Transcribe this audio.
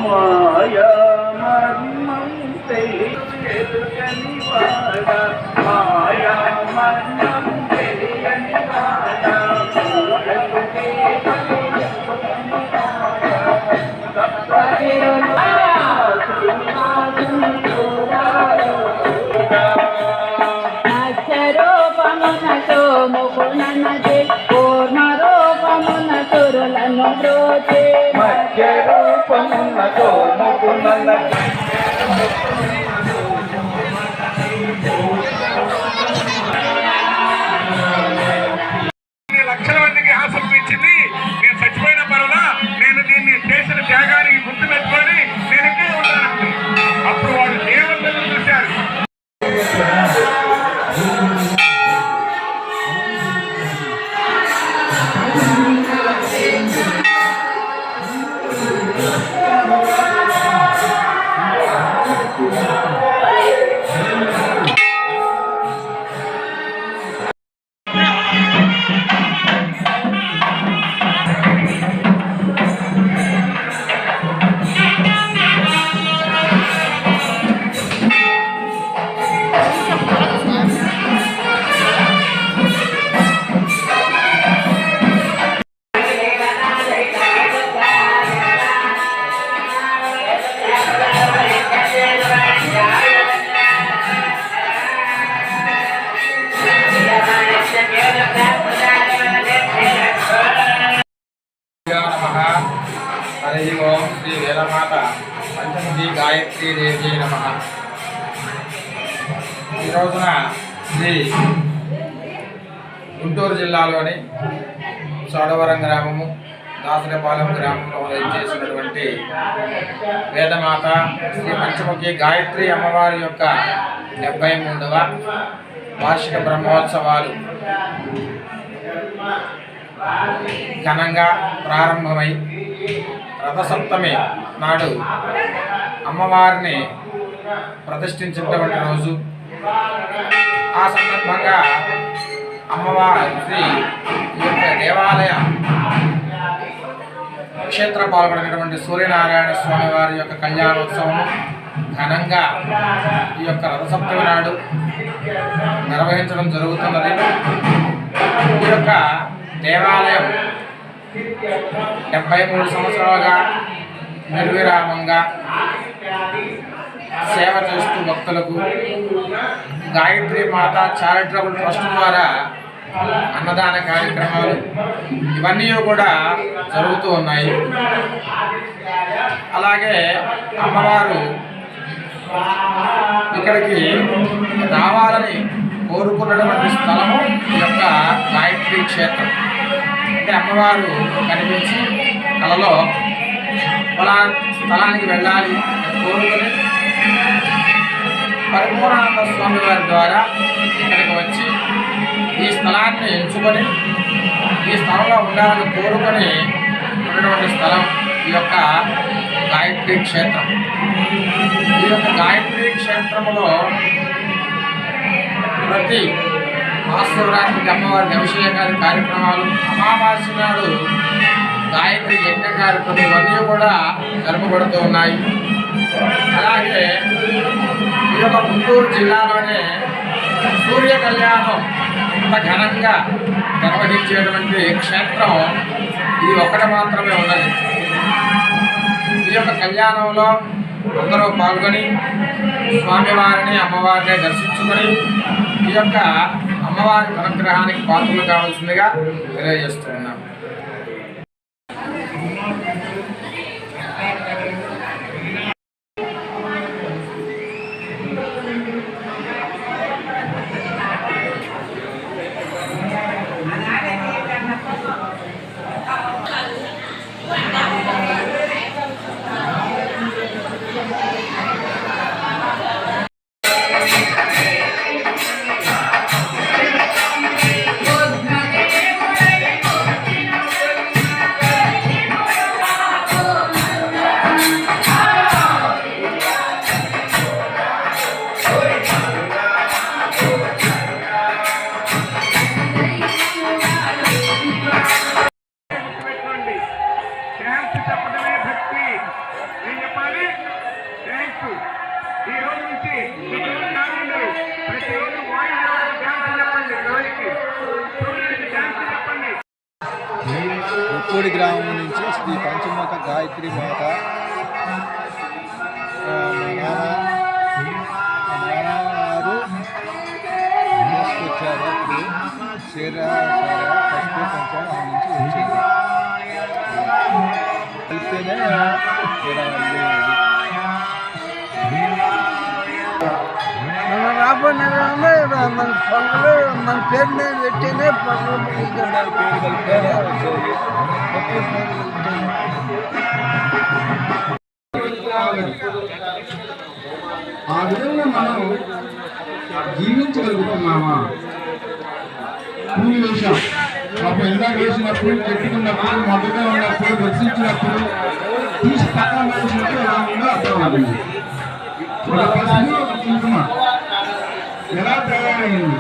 మాయా మర్మం తెలియని వాడ మాయా మర్మం తెలియని వాడ అక్షరూపమునతో ముకుననది కూర్మరూపమున సురులను బ్రోచే మధ్య రూపమునతో ముకుననది లక్షల మందికి ఆశించింది. నేను చచ్చిపోయిన పర్వాలా, నేను దీన్ని దేశ త్యాగానికి గుర్తు పెట్టుకొని నేను ఇక్కడే ఉంటానండి. అప్పుడు వాళ్ళు దేవతలు చూశారు. హరి ఓం శ్రీ వేదమాత పంచముఖి గాయత్రీ దేవి నమః. ఈ రోజున శ్రీ గుంటూరు జిల్లాలోని చోడవరం గ్రామము, దాసరపాలెం గ్రామంలో చేసినటువంటి వేదమాత శ్రీ పంచముఖి గాయత్రి అమ్మవారి యొక్క 73వ వార్షిక బ్రహ్మోత్సవాలు ఘనంగా ప్రారంభమై రథసప్తమి నాడు అమ్మవారిని ప్రతిష్ఠించినటువంటి రోజు. ఆ సందర్భంగా అమ్మవారి శ్రీ యొక్క దేవాలయ క్షేత్ర పాల్గొనేటువంటి సూర్యనారాయణ స్వామి వారి యొక్క కళ్యాణోత్సవము ఘనంగా ఈ యొక్క రథసప్తమి నాడు నిర్వహించడం జరుగుతున్నది. ఈ యొక్క దేవాలయం 73 సంవత్సరాలుగా నిర్విరామంగా సేవ చేస్తూ భక్తులకు గాయత్రి మాత చారిటబుల్ ట్రస్ట్ ద్వారా అన్నదాన కార్యక్రమాలు ఇవన్నీ కూడా జరుగుతూ ఉన్నాయి. అలాగే అమ్మవారు ఇక్కడికి రావాలని కోరుకున్నటువంటి స్థలము ఈ యొక్క గాయత్రి క్షేత్రం. అంటే అమ్మవారు కనిపించి కలలో ఫలానా స్థలానికి వెళ్ళాలి కోరుకొని పరిపూర్ణానంద స్వామి వారి ద్వారా ఇక్కడికి వచ్చి ఈ స్థలాన్ని ఎంచుకొని ఈ స్థలంలో ఉండాలని కోరుకొని ఉన్నటువంటి స్థలం ఈ యొక్క గాయత్రి క్షేత్రం. ఈ యొక్క గాయత్రి క్షేత్రంలో ప్రతి మహాశివరాత్రికి అమ్మవారి అభిషేకాది కార్యక్రమాలు, అమావాస్య నాడు గాయత్రి యజ్ఞ కార్యక్రమం ఇవన్నీ కూడా జరపబడుతూ ఉన్నాయి. అలాగే ఈ యొక్క గుంటూరు జిల్లాలోనే సూర్య కళ్యాణం ఇంత ఘనంగా నిర్వహించేటువంటి క్షేత్రం ఇది ఒక్కటి మాత్రమే ఉన్నది. ఈ యొక్క కళ్యాణంలో అందరూ పాల్గొని స్వామివారిని అమ్మవారిని దర్శించుకొని ఈ యొక్క అమ్మవారి అనుగ్రహానికి పాత్రలు కావాల్సిందిగా తెలియజేస్తున్నాం. మాట మా నాన్నగారు తీసుకొచ్చారు. అప్పుడు చీర ఫస్ట్ కొంచెం ఆ నుంచి వచ్చింది వెళ్తేనే మన రాబోయే మన పొంగలు మన పేరు మీద పెట్టేనే పొంగలు పేరు కలిపేనే వచ్చేది. ఆ విధంగా మనం జీవించగలుగుతున్నామా? పూలు వేసాం, పాపం ఇందాక వేసినప్పుడు చెట్టుకున్నప్పుడు మొదలుగా ఉన్నప్పుడు దర్శించినప్పుడు తీసి పక్కన వేసినప్పుడు ఎలా ఉందో అర్థమవుతుంది. ఒక పశువు ఒక కుంకుమ ఎలా తయారైంది